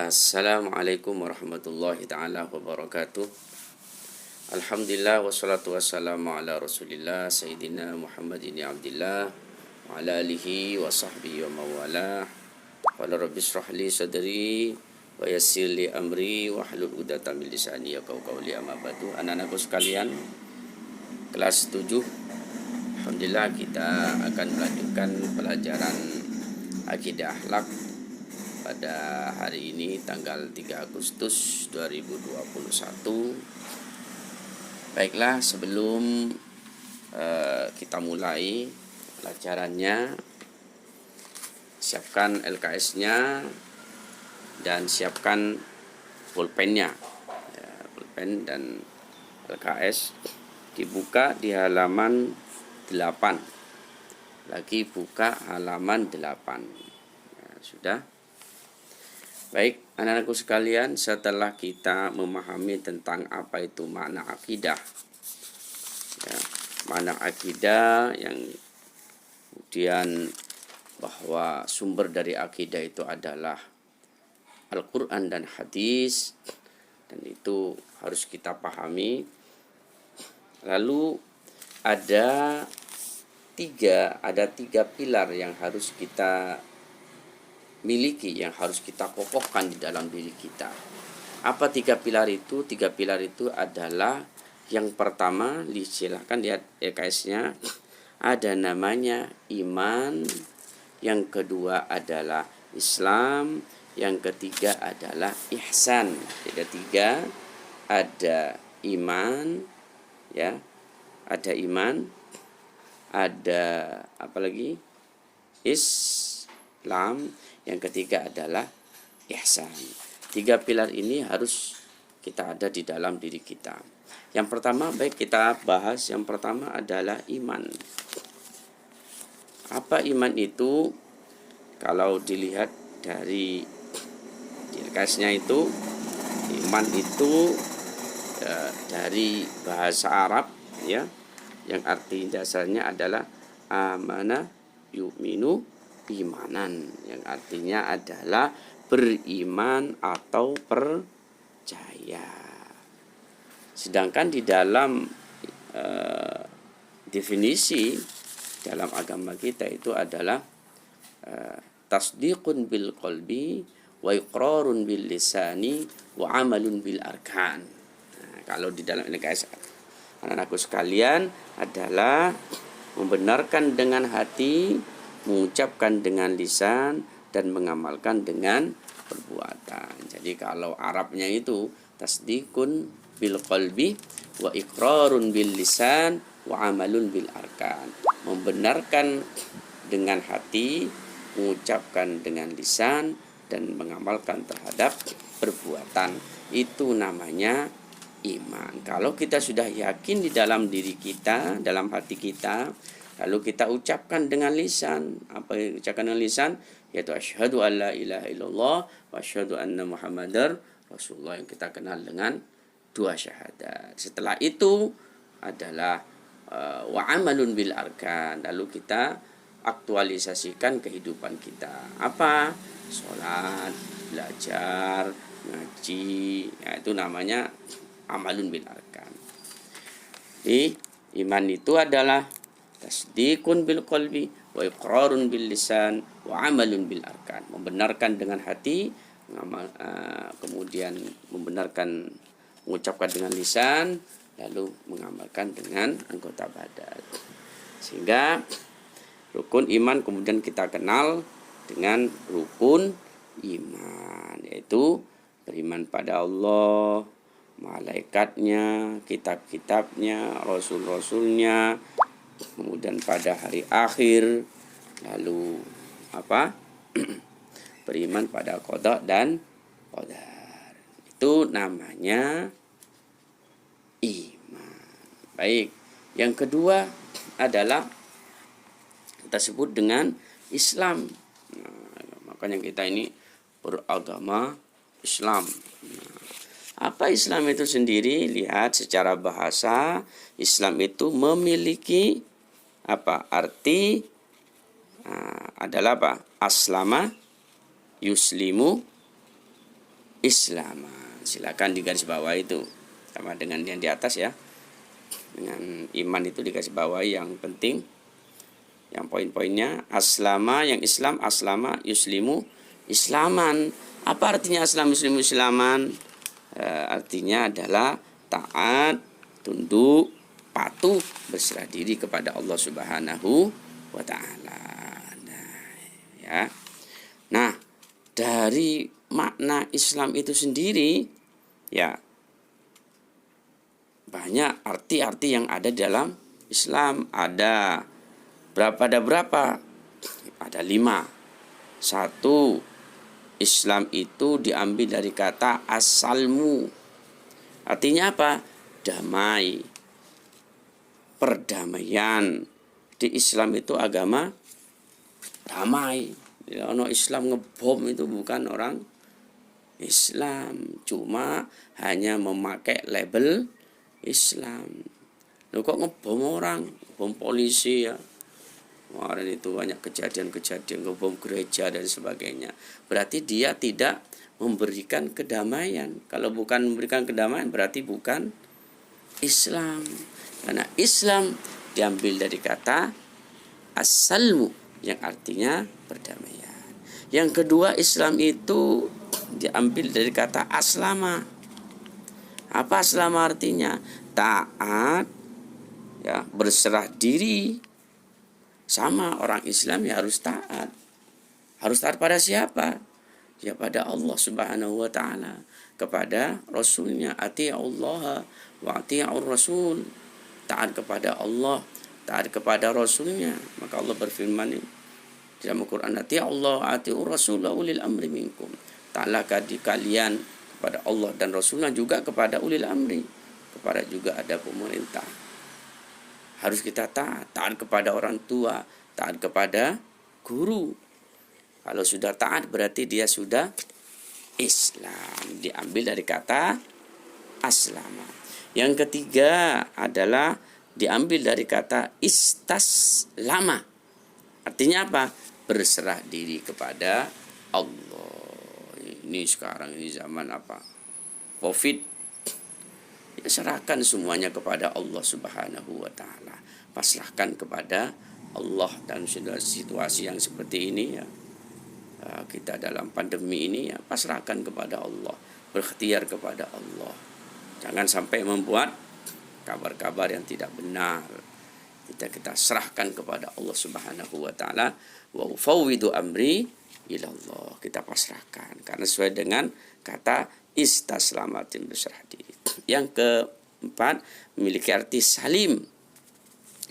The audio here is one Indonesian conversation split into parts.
Assalamualaikum warahmatullahi ta'ala wabarakatuh. Alhamdulillah wassalatu wassalamu ala rasulillah Sayyidina Muhammadin abdillah wa ala alihi wa sahbihi wa mawala. Qala rabbi shrah li sadri wa yassir li amri wa hlul 'uqdatam min lisani yafqahu qawli. Amma ba'du. Anak-anakku sekalian, kelas 7. Alhamdulillah kita akan melanjutkan pelajaran akidah akhlak pada hari ini tanggal 3 Agustus 2021. Baiklah, sebelum kita mulai pelajarannya, siapkan LKS-nya dan siapkan pulpennya. Pulpen dan LKS dibuka di halaman 8. Lagi buka halaman 8. Sudah? Baik, anak-anakku sekalian, setelah kita memahami tentang apa itu makna akidah, makna akidah yang kemudian bahwa sumber dari akidah itu adalah Al-Quran dan hadis, dan itu harus kita pahami. Lalu ada tiga pilar yang harus kita miliki, yang harus kita kokohkan di dalam diri kita. Apa 3 pilar itu? 3 pilar itu adalah, yang pertama, silahkan lihat EKS-nya, ada namanya iman, yang kedua adalah Islam, yang ketiga adalah ihsan. Ada 3, ada iman, ya, ada iman, ada apa lagi? Islam, yang ketiga adalah ihsan. 3 pilar ini harus kita ada di dalam diri kita. Yang pertama, baik kita bahas. Yang pertama adalah iman. Apa iman itu? Kalau dilihat dari kasnya itu, iman itu dari bahasa Arab, ya, yang arti dasarnya adalah amana yu'minu imanan, yang artinya adalah beriman atau percaya. Sedangkan di dalam definisi dalam agama kita itu adalah tasdiqun bil qalbi wa iqrarun bil lisani wa amalun bil arkan. Nah, kalau di dalam LKS anak-anakku sekalian adalah membenarkan dengan hati, mengucapkan dengan lisan, dan mengamalkan dengan perbuatan. Jadi kalau Arabnya itu tasdikun bil qalbi wa iqrarun bil lisan wa amalun bil arkan. Membenarkan dengan hati, mengucapkan dengan lisan, dan mengamalkan terhadap perbuatan. Itu namanya iman. Kalau kita sudah yakin di dalam diri kita, dalam hati kita, lalu kita ucapkan dengan lisan. Apa yang ucapkan dengan lisan? Yaitu asyhadu an la ilaha illallah wa asyhadu anna muhammadar rasulullah, yang kita kenal dengan 2 syahadat. Setelah itu adalah wa amalun bil arkan. Lalu kita aktualisasikan kehidupan kita. Apa? Sholat, belajar, ngaji. Ya, itu namanya amalun bil arkan. Jadi iman itu adalah tasdikun bil qalbi wa iqrarun bil lisan wa amalun bil arkan. Membenarkan dengan hati, kemudian membenarkan, mengucapkan dengan lisan, lalu mengamalkan dengan anggota badan. Sehingga rukun iman kemudian kita kenal dengan rukun iman, yaitu beriman pada Allah, malaikatnya, kitab-kitabnya, rasul-rasulnya, kemudian pada hari akhir, lalu apa? Beriman pada qada dan qadar. Itu namanya iman. Baik, yang kedua adalah kita sebut dengan Islam. Makanya kita ini beragama Islam. Apa Islam itu sendiri? Lihat secara bahasa, Islam itu memiliki apa? Arti adalah apa? Aslama, yuslimu, islaman. Silakan digaris bawah itu sama dengan yang di atas ya. Dengan iman itu digaris bawah yang penting. Yang poin-poinnya aslama yang Islam, aslama yuslimu islaman. Apa artinya aslam yuslimu islaman? Artinya adalah taat, tunduk, patuh, berserah diri kepada Allah Subhanahu wa taala. Nah, ya. Nah, dari makna Islam itu sendiri ya banyak arti-arti yang ada dalam Islam. Ada berapa? Ada 5. 1, Islam itu diambil dari kata as-salmu. Artinya apa? Damai, perdamaian. Di Islam itu agama damai. Kalau Islam ngebom itu bukan orang Islam, cuma hanya memakai label Islam. Loh kok ngebom orang, bom polisi ya. Kemarin itu banyak kejadian-kejadian ngebom gereja dan sebagainya. Berarti dia tidak memberikan kedamaian. Kalau bukan memberikan kedamaian berarti bukan Islam. Karena Islam diambil dari kata as-salmu yang artinya perdamaian. Yang kedua, Islam itu diambil dari kata aslama. Apa aslama artinya? Taat, ya, berserah diri. Sama orang Islam ya harus taat. Harus taat pada siapa? Ya pada Allah Subhanahu wa taala, kepada Rasulnya. Ati'ullaha wa ati'ur Rasul. Taat kepada Allah, taat kepada Rasulnya. Maka Allah berfirman dalam Al-Quran, ati'ullaha wa ati'ur Rasul ulil amri minkum. Taatlah kalian kepada Allah dan Rasulnya, juga kepada ulil amri, kepada juga ada pemerintah. Harus kita taat kepada orang tua, taat kepada guru. Kalau sudah taat berarti dia sudah Islam. Diambil dari kata aslama. Yang ketiga adalah diambil dari kata istaslama. Artinya apa? Berserah diri kepada Allah. Ini sekarang ini zaman apa? Covid. Ya, serahkan semuanya kepada Allah Subhanahu wa taala. Pasrahkan kepada Allah dalam situasi yang seperti ini ya. Kita dalam pandemi ini ya, pasrahkan kepada Allah, berikhtiar kepada Allah. Jangan sampai membuat kabar-kabar yang tidak benar. Kita serahkan kepada Allah Subhanahu wa taala. Wa ufawwidu amri ilallah. Kita pasrahkan karena sesuai dengan kata istaslamatin, berserah diri. Yang keempat, memiliki arti salim.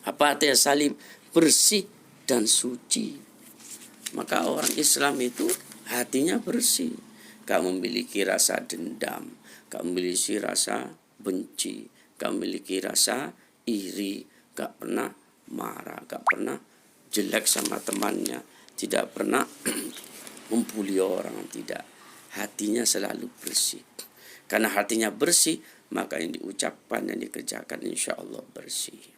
Apa artinya salim? Bersih dan suci. Maka orang Islam itu hatinya bersih, gak memiliki rasa dendam, gak memiliki rasa benci, gak memiliki rasa iri, gak pernah marah, gak pernah jelek sama temannya, tidak pernah membuli orang, tidak. Hatinya selalu bersih. Karena hatinya bersih, maka yang diucapkan dan dikerjakan insya Allah bersih.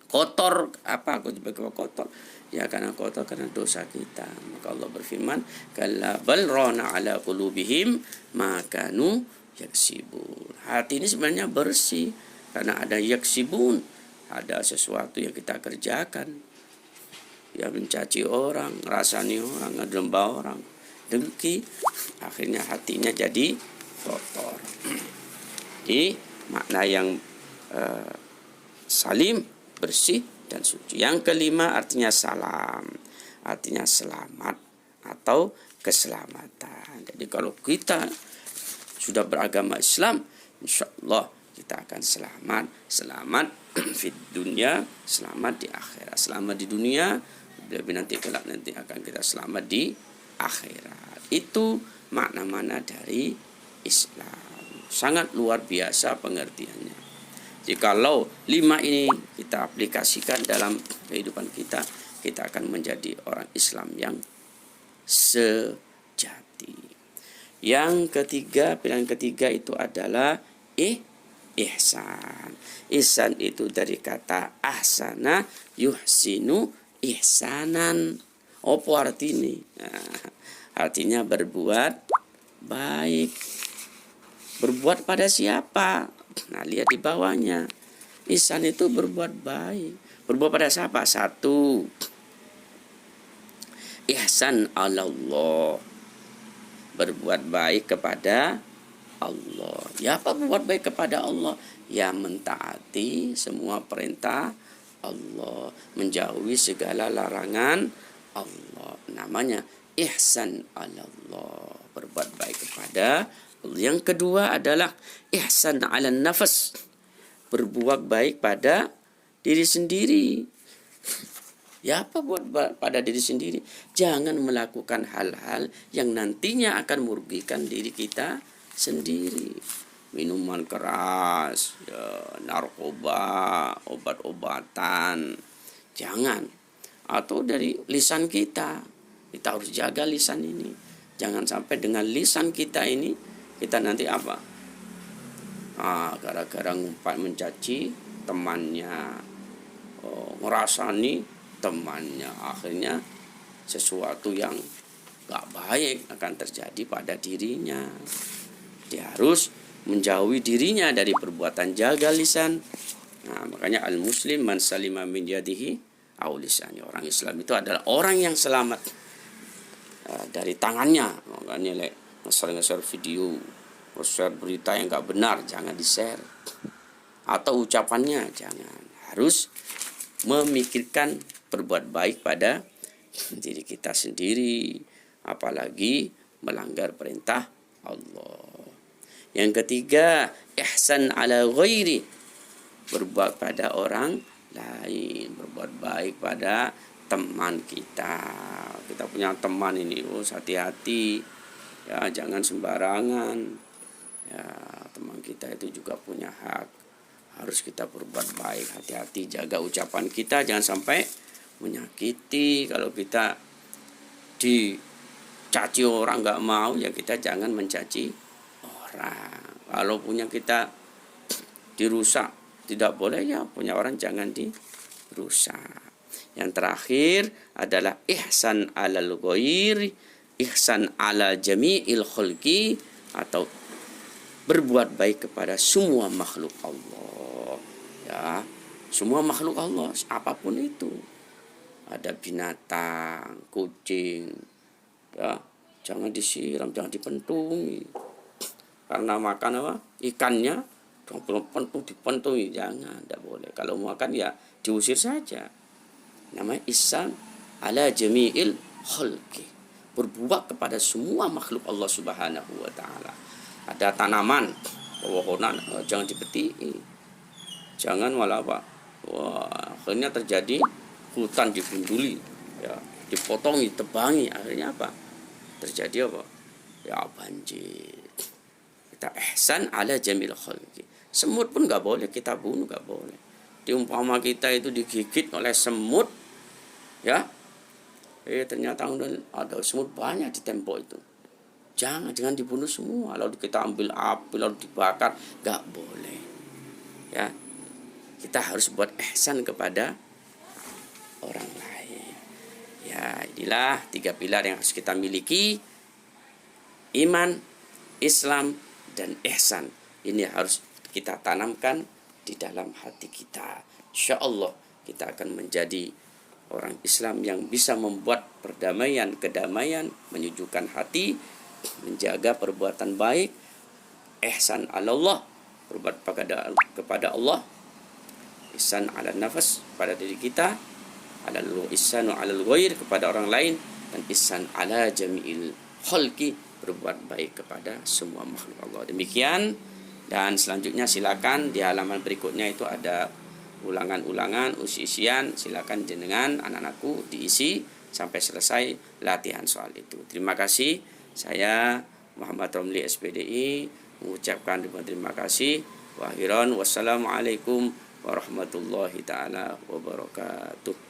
Kotor, apa aku sebagai kotor? Ya karena kotor karena dosa kita. Maka Allah berfirman, kalla bal rana ala qulubihim ma kanu yaksibun. Hati ini sebenarnya bersih karena ada yaksibun, ada sesuatu yang kita kerjakan. Ya mencaci orang, ngerasani orang, ngedemba orang, dengki, akhirnya hatinya jadi kotor. Jadi makna yang salim, bersih dan suci. Yang kelima artinya salam, artinya selamat atau keselamatan. Jadi kalau kita sudah beragama Islam, insya Allah kita akan selamat di dunia, selamat di akhirat. Selamat di dunia, lebih nanti kelak nanti akan kita selamat di akhirat. Itu makna-makna dari Islam. Sangat luar biasa pengertiannya. Jikalau 5 ini kita aplikasikan dalam kehidupan kita, kita akan menjadi orang Islam yang sejati. Yang ketiga, pilihan ketiga itu adalah ihsan. Ihsan itu dari kata ahsana yuhsinu ihsanan. Apa artinya? Nah, artinya berbuat baik. Berbuat pada siapa? Nah, lihat di bawahnya. Ihsan itu berbuat baik. Berbuat pada siapa? Satu, ihsan ala Allah. Berbuat baik kepada Allah. Ya, apa berbuat baik kepada Allah? Ya, mentaati semua perintah Allah, menjauhi segala larangan Allah. Namanya ihsan ala Allah. Berbuat baik kepada Allah. Yang kedua adalah ihsan ala nafas. Berbuat baik pada diri sendiri. Ya, apa buat pada diri sendiri? Jangan melakukan hal-hal yang nantinya akan merugikan diri kita sendiri. Minuman keras, ya, narkoba, obat-obatan. Jangan. Atau dari lisan kita. Kita harus jaga lisan ini. Jangan sampai dengan lisan kita ini, kita nanti apa? Gara-gara ngumpat mencaci temannya, ngerasani temannya, akhirnya sesuatu yang gak baik akan terjadi pada dirinya. Dia harus menjauhi dirinya dari perbuatan jaga lisan. Nah, makanya al-muslim man salima min yadihi aw lisani. Orang Islam itu adalah orang yang selamat dari tangannya. Makanya nge-share video, nge-share berita yang gak benar, jangan di-share. Atau ucapannya jangan. Harus memikirkan berbuat baik pada diri kita sendiri, apalagi melanggar perintah Allah. Yang ketiga, ihsan ala ghairi. Berbuat pada orang lain, berbuat baik pada teman kita. Kita punya teman ini, hati-hati. Ya, jangan sembarangan. Ya, teman kita itu juga punya hak. Harus kita berbuat baik, hati-hati, jaga ucapan kita, jangan sampai menyakiti. Kalau kita dicaci orang gak mau, ya kita jangan mencaci orang. Kalau punya kita dirusak, tidak boleh, ya punya orang jangan dirusak. Yang terakhir adalah ihsan alal ghairi, ihsan ala jami'il khalqi, atau berbuat baik kepada semua makhluk Allah. Ya, semua makhluk Allah, apapun itu. Ada binatang, kucing, ya, jangan disiram, jangan dipentungi. Karena makan apa? Ikannya, dipentungi, jangan, tidak boleh. Kalau makan ya diusir saja. Namanya ihsan ala jami'il khalqi. Berbuat kepada semua makhluk Allah Subhanahu wa taala. Ada tanaman, pepohonan, jangan dipetik. Jangan malah apa? Wah, akhirnya terjadi hutan digunduli, ya, dipotongi, tebangi, akhirnya apa? Terjadi apa? Ya, banjir. Kita ihsan ala jamil khalqi. Semut pun enggak boleh kita bunuh, enggak boleh. Diumpama kita itu digigit oleh semut, ya. Ternyata ada semut banyak di tembok itu. Jangan dibunuh semua. Lalu kita ambil api lalu dibakar, enggak boleh. Ya. Kita harus buat ihsan kepada orang lain. Ya, inilah 3 pilar yang harus kita miliki. Iman, Islam, dan ihsan. Ini harus kita tanamkan di dalam hati kita. Insyaallah kita akan menjadi orang Islam yang bisa membuat perdamaian, kedamaian, menyejukkan hati, menjaga perbuatan baik, ihsan ala Allah, berbuat kepada Allah, ihsan ala nafas, pada diri kita, ihsanu ala ghair, kepada orang lain, dan ihsan ala jami'il khalqi, berbuat baik kepada semua makhluk Allah. Demikian, dan selanjutnya silakan di halaman berikutnya itu ada ulangan-ulangan, usi-usian, silakan jenengan anak-anakku diisi sampai selesai latihan soal itu. Terima kasih. Saya Muhammad Romli SPDI mengucapkan terima kasih. Wassalamualaikum warahmatullahi taala wabarakatuh.